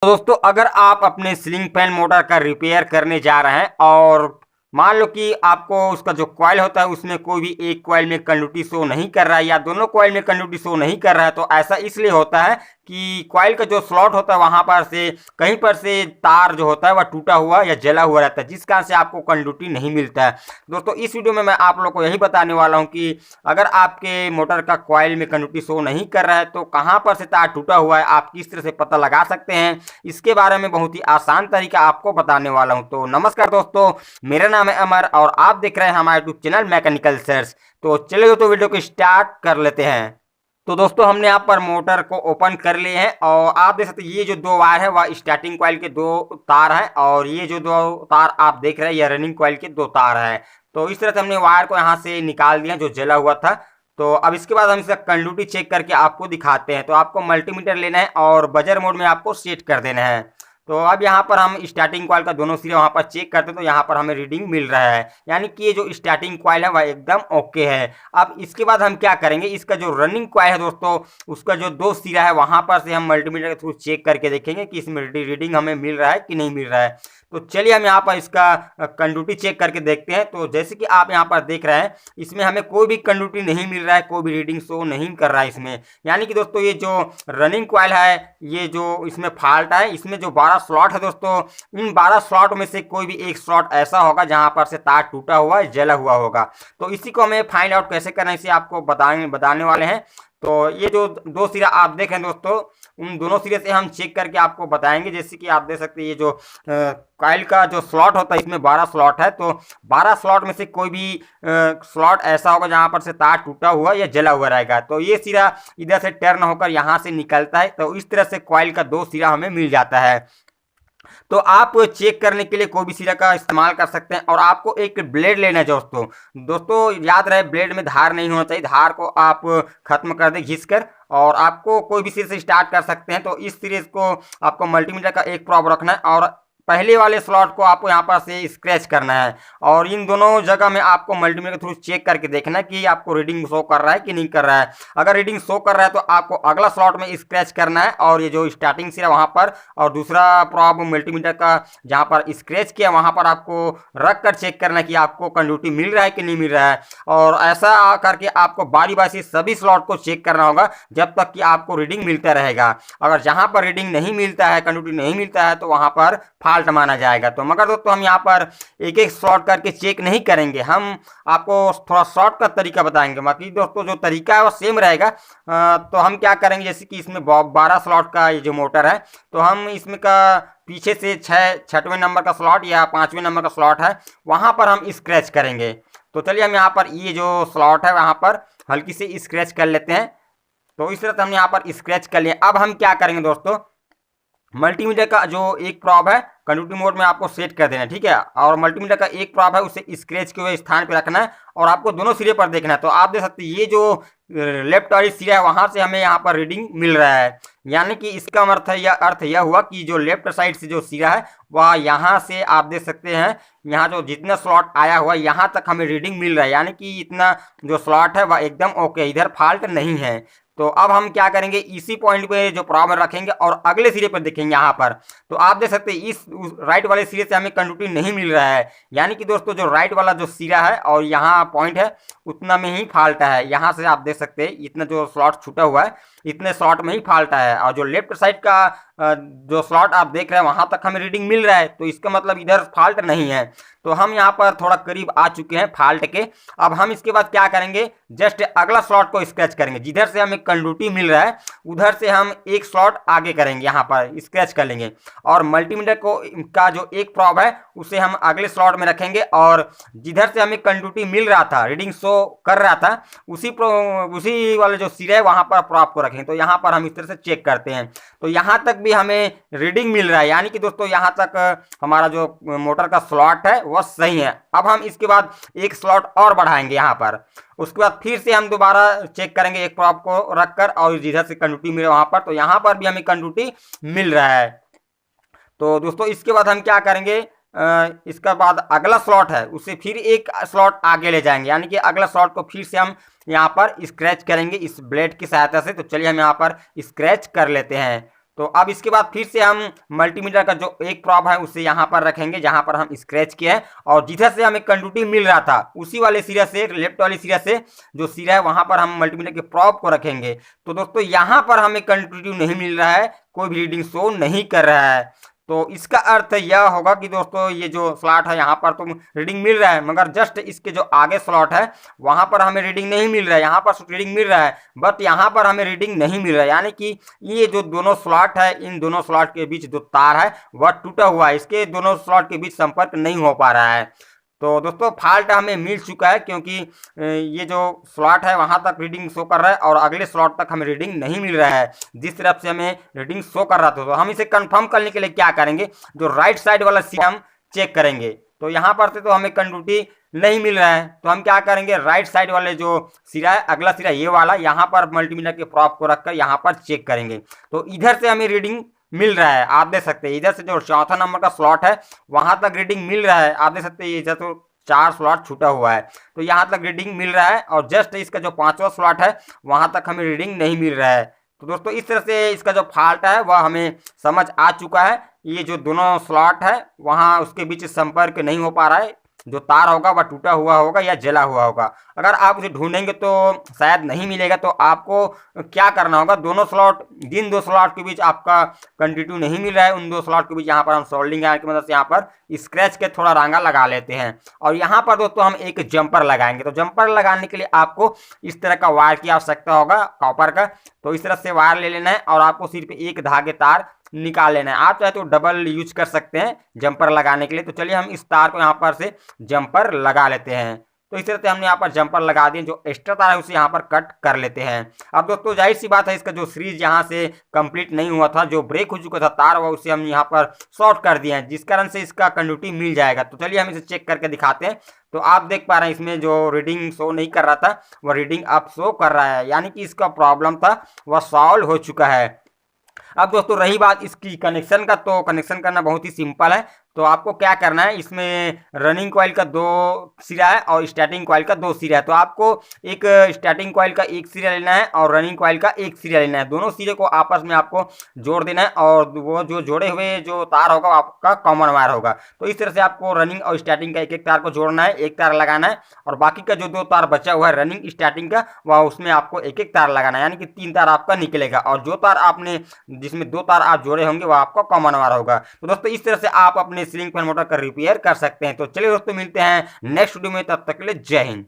तो दोस्तों अगर आप अपने सीलिंग फैन मोटर का रिपेयर करने जा रहे हैं और मान लो कि आपको उसका जो कॉइल होता है उसमें कोई भी एक कॉइल में कंडक्टिविटी शो नहीं कर रहा है या दोनों कॉइल में कंडक्टिविटी शो नहीं कर रहा है, तो ऐसा इसलिए होता है कि कॉइल का जो स्लॉट होता है वहां पर से कहीं पर से तार जो होता है वह टूटा हुआ या जला हुआ रहता है, जिस कारण से आपको कंडक्टिविटी नहीं मिलता है। दोस्तों इस वीडियो में मैं आप लोग को यही बताने वाला हूं कि अगर आपके मोटर का कॉइल में कंडक्टिविटी शो नहीं कर रहा है तो कहां पर से तार टूटा हुआ है, आप किस तरह से पता लगा सकते हैं, इसके बारे में बहुत ही आसान तरीका आपको बताने वाला हूं। तो नमस्कार दोस्तों, मेरा नाम है अमर और आप देख रहे हैं हमारा यूट्यूब चैनल मैकेनिकल सर्च। तो चलिए तो वीडियो को स्टार्ट कर लेते हैं। तो दोस्तों हमने यहाँ पर मोटर को ओपन कर लिए हैं और आप देख सकते हैं ये जो दो वायर है वह स्टार्टिंग कॉइल के दो तार हैं और ये जो दो तार आप देख रहे हैं ये रनिंग कॉइल के दो तार हैं। तो इस तरह से हमने वायर को यहाँ से निकाल दिया जो जला हुआ था। तो अब इसके बाद हम इसका कंडक्टिविटी चेक करके आपको दिखाते हैं। तो आपको मल्टीमीटर लेना है और बजर मोड में आपको सेट कर देना है। तो अब यहाँ पर हम स्टार्टिंग कॉइल का दोनों सिरे वहाँ पर चेक करते हैं तो यहाँ पर हमें रीडिंग मिल रहा है, यानी कि ये जो स्टार्टिंग कॉइल है वह एकदम ओके है। अब इसके बाद हम क्या करेंगे, इसका जो रनिंग कॉइल है दोस्तों उसका जो दो सिरा है वहाँ पर से हम मल्टीमीटर के थ्रू चेक करके देखेंगे कि इसमें रीडिंग हमें मिल रहा है कि नहीं मिल रहा है। तो चलिए हम यहाँ पर इसका कंडक्टिविटी चेक करके देखते हैं। तो जैसे कि आप यहाँ पर देख रहे हैं इसमें हमें कोई भी कंडक्टिविटी नहीं मिल रहा है, कोई भी रीडिंग शो नहीं कर रहा है इसमें। यानी कि दोस्तों ये जो रनिंग कॉइल है ये जो इसमें फॉल्ट है, इसमें जो 12 स्लॉट है दोस्तों इन 12 स्लॉट में से कोई भी एक स्लॉट ऐसा होगा जहां पर से तार टूटा हुआ है, जला हुआ होगा। तो इसी को हमें फाइंड आउट कैसे करना है इसे आपको बताने वाले हैं। तो ये जो दो सिरा आप देख रहे हैं दोस्तों उन दोनों सिरे से हम चेक करके आपको बताएंगे। जैसे कि आप देख सकते हैं ये जो कॉइल का जो स्लॉट होता है इसमें 12 स्लॉट है, तो 12 स्लॉट में से कोई भी स्लॉट ऐसा होगा जहां पर से तार टूटा हुआ या जला हुआ रहेगा। तो ये सिरा इधर से टर्न होकर यहाँ से निकलता है, तो इस तरह से कॉइल का दो सिरा हमें मिल जाता है। तो आप चेक करने के लिए कोई भी सिरा का इस्तेमाल कर सकते हैं और आपको एक ब्लेड लेना है दोस्तों। दोस्तों याद रहे ब्लेड में धार नहीं होना चाहिए, धार को आप खत्म कर दें घिस कर। और आपको कोई भी सिरे से स्टार्ट कर सकते हैं। तो इस सिरे को आपको मल्टीमीटर का एक प्रॉब रखना है और पहले वाले स्लॉट को आपको यहाँ पर से स्क्रैच करना है और इन दोनों जगह में आपको मल्टीमीटर के थ्रू चेक करके देखना है कि आपको रीडिंग शो कर रहा है कि नहीं कर रहा है। अगर रीडिंग शो कर रहा है तो आपको अगला स्लॉट में स्क्रैच करना है और ये जो स्टार्टिंग सिरा वहाँ पर और दूसरा प्रॉब मल्टीमीटर का जहाँ पर स्क्रैच किया वहाँ पर आपको रख कर चेक करना है कि आपको कंडक्टिविटी मिल रहा है कि नहीं मिल रहा है। और ऐसा करके आपको बारी बारी से सभी स्लॉट को चेक करना होगा जब तक कि आपको रीडिंग मिलता रहेगा। अगर जहाँ पर रीडिंग नहीं मिलता है, कंडक्टिविटी नहीं मिलता है, तो वहाँ पर फॉल्ट माना जाएगा। तो मगर दोस्तों हम यहाँ पर एक एक शॉर्ट करके चेक नहीं करेंगे, हम आपको थोड़ा शॉर्ट का तरीका बताएंगे। बाकी दोस्तों जो तरीका है वो सेम रहेगा। तो हम क्या करेंगे, जैसे कि इसमें 12 स्लॉट का ये जो मोटर है तो हम इसमें का पीछे से छठवें नंबर का स्लॉट या 5वें नंबर का स्लॉट है वहाँ पर हम स्क्रैच करेंगे। तो चलिए हम यहाँ पर ये जो स्लॉट है वहाँ पर हल्की से स्क्रैच कर लेते हैं। तो इस तरह से हम यहाँ पर स्क्रैच कर लिए। अब हम क्या करेंगे दोस्तों, मल्टीमीटर का जो एक प्रॉब है कंडक्टिविटी मोड में आपको सेट कर देना है, ठीक है। और मल्टीमीटर का एक प्रॉब है उसे स्क्रैच के हुए स्थान पे रखना है और आपको दोनों सिरे पर देखना है। तो आप देख सकते हैं ये जो लेफ्ट वाली सिरा है वहां से हमें यहाँ पर रीडिंग मिल रहा है, यानी कि इसका अर्थ यह हुआ कि जो लेफ्ट साइड से जो सिरा है वह यहाँ से आप देख सकते हैं यहाँ जो जितना स्लॉट आया हुआ है यहाँ तक हमें रीडिंग मिल रहा है, यानी कि इतना जो स्लॉट है वह एकदम ओके, इधर फॉल्ट नहीं है। तो अब हम क्या करेंगे, इसी पॉइंट पे जो प्रॉब्लम रखेंगे और अगले सिरे पर देखेंगे यहाँ पर। तो आप देख सकते हैं इस राइट वाले सिरे से हमें कंडक्टिविटी नहीं मिल रहा है, यानी कि दोस्तों जो राइट वाला जो सिरा है और यहाँ पॉइंट है उतना में ही फॉल्ट है। यहाँ से आप देख सकते हैं इतना जो स्लॉट छूटा हुआ है इतने स्लॉट में ही फॉल्ट है और जो लेफ्ट साइड का जो स्लॉट आप देख रहे हैं वहां तक हमें रीडिंग मिल रहा है, तो इसका मतलब इधर फॉल्ट नहीं है। तो हम यहाँ पर थोड़ा करीब आ चुके हैं फॉल्ट के। अब हम इसके बाद क्या करेंगे, जस्ट अगला स्लॉट को स्क्रैच करेंगे, जिधर से हमें कंडक्टिविटी मिल रहा है उधर से हम एक स्लॉट आगे करेंगे, यहाँ पर स्क्रैच कर लेंगे और मल्टीमीटर को का जो एक प्रॉब है उसे हम अगले स्लॉट में रखेंगे और जिधर से हमें कंडक्टिविटी मिल रहा था, रीडिंग शो कर रहा था, उसी वाले जो सिरे है वहां पर प्रॉब को रखेंगे। तो यहाँ पर हम इस तरह से चेक करते हैं तो यहाँ तक भी हमें रीडिंग मिल रहा है, यानी कि दोस्तों यहाँ तक हमारा जो मोटर का स्लॉट है वह सही है। अब हम इसके बाद एक स्लॉट और बढ़ाएंगे यहाँ पर, उसके बाद फिर से हम दोबारा चेक करेंगे एक प्रॉब को रखकर और जिधर से कंडक्टिविटी मिले वहां पर, तो यहाँ पर भी हमें कंडक्टिविटी मिल रहा है। तो दोस्तों इसके बाद हम क्या करेंगे, इसका बाद अगला स्लॉट है उसे फिर एक स्लॉट आगे ले जाएंगे, यानी कि अगला स्लॉट को फिर से हम यहाँ पर स्क्रैच करेंगे इस ब्लेड की सहायता से। तो चलिए हम यहाँ पर स्क्रैच कर लेते हैं। तो अब इसके बाद फिर से हम मल्टीमीटर का जो एक प्रॉब है उसे यहाँ पर रखेंगे जहाँ पर हम स्क्रैच किए हैं, और जिधर से हमें कंडक्टिविटी मिल रहा था उसी वाले सिरे से, लेफ्ट वाले सिरे से जो सिरा है वहाँ पर हम मल्टीमीटर के प्रॉब को रखेंगे। तो दोस्तों यहाँ पर हमें कंडक्टिविटी नहीं मिल रहा है, कोई भी रीडिंग शो नहीं कर रहा है। तो इसका अर्थ यह होगा कि दोस्तों ये जो स्लॉट है यहाँ पर तो रीडिंग मिल रहा है, मगर जस्ट इसके जो आगे स्लॉट है वहाँ पर हमें रीडिंग नहीं मिल रहा है। यहाँ पर रीडिंग मिल रहा है बट यहाँ पर हमें रीडिंग नहीं मिल रहा है, यानी कि ये जो दोनों स्लॉट है, इन दोनों स्लॉट के बीच जो तार है वह टूटा हुआ है, इसके दोनों स्लॉट के बीच संपर्क नहीं हो पा रहा है। तो दोस्तों फॉल्ट हमें मिल चुका है, क्योंकि ये जो स्लॉट है वहाँ तक रीडिंग शो कर रहा है और अगले स्लॉट तक हमें रीडिंग नहीं मिल रहा है जिस तरफ से हमें रीडिंग शो कर रहा था। तो हम इसे कंफर्म करने के लिए क्या करेंगे, जो राइट साइड वाला सिरा हम चेक करेंगे। तो यहाँ पर से तो हमें कंडक्टिविटी नहीं मिल रहा है, तो हम क्या करेंगे, राइट साइड वाले जो सिरा है, अगला सिरा ये वाला, यहाँ पर मल्टीमीटर के प्रॉब को रखकर यहाँ पर चेक करेंगे। तो इधर से हमें रीडिंग मिल रहा है, आप देख सकते हैं इधर से जो चौथा नंबर का स्लॉट है वहां तक रीडिंग मिल रहा है, आप देख सकते हैं इधर तो 4 स्लॉट छूटा हुआ है तो यहाँ तक रीडिंग मिल रहा है, और जस्ट इसका जो 5वां स्लॉट है वहां तक हमें रीडिंग नहीं मिल रहा है। तो दोस्तों इस तरह से इसका जो फॉल्ट है वह हमें समझ आ चुका है। ये जो दोनों स्लॉट है वहाँ उसके बीच संपर्क नहीं हो पा रहा है, जो तार होगा वह टूटा हुआ होगा या जला हुआ होगा। अगर आप उसे ढूंढेंगे तो शायद नहीं मिलेगा, तो आपको क्या करना होगा, दोनों स्लॉट, जिन दो स्लॉट के बीच आपका कंटिन्यू नहीं मिल रहा है उन दो स्लॉट के बीच यहाँ पर हम सोल्डिंग आयरन की मदद से यहाँ पर स्क्रैच के थोड़ा रांगा लगा लेते हैं, और यहाँ पर दोस्तों हम एक जंपर लगाएंगे। तो जंपर लगाने के लिए आपको इस तरह का वायर की आवश्यकता होगा, कॉपर का। तो इस तरह से वायर ले लेना है और आपको सिर्फ एक धागे तार निकाल लेना है। आप चाहे तो डबल यूज कर सकते हैं जंपर लगाने के लिए। तो चलिए हम इस तार को यहाँ पर से जंपर लगा लेते हैं। तो इस तरह से हमने यहाँ पर जंपर लगा दिए, जो एक्स्ट्रा तार है उसे यहाँ पर कट कर लेते हैं। अब दोस्तों जाहिर सी बात है, इसका जो सीरीज यहाँ से कंप्लीट नहीं हुआ था, जो ब्रेक हो चुका था तार, वह उसे हम यहाँ पर शॉर्ट कर दिए हैं, जिस कारण से इसका कंडक्टिविटी मिल जाएगा। तो चलिए हम इसे चेक करके दिखाते हैं। तो आप देख पा रहे हैं इसमें जो रीडिंग शो नहीं कर रहा था वह रीडिंग अब शो कर रहा है, यानी कि इसका प्रॉब्लम था वह सॉल्व हो चुका है। अब दोस्तों रही बात इसकी कनेक्शन का, तो कनेक्शन करना बहुत ही सिंपल है। तो आपको क्या करना है, इसमें रनिंग कॉइल का 2 सिरा है और स्टार्टिंग कॉइल का 2 सिरा है। तो आपको एक स्टार्टिंग कॉइल का 1 सिरा लेना है और रनिंग कॉइल का 1 सिरा लेना है। दोनों सिरे को आपस में आपको जोड़ देना है, और वो जो जोड़े हुए जो तार होगा आपका कॉमन वायर होगा। तो इस तरह से आपको रनिंग और स्टार्टिंग का एक एक तार को जोड़ना है, एक तार लगाना है, और बाकी का जो 2 तार बचा हुआ है रनिंग स्टार्टिंग का, वह उसमें आपको एक एक तार लगाना है, यानी कि 3 तार आपका निकलेगा, और जो तार आपने, जिसमें 2 तार आप जोड़े होंगे वह आपका कॉमन वायर होगा। तो दोस्तों इस तरह से आप अपने सीलिंग फैन मोटर का रिपेयर कर सकते हैं। तो चलिए दोस्तों मिलते हैं नेक्स्ट वीडियो में, तब तक के लिए जय हिंद।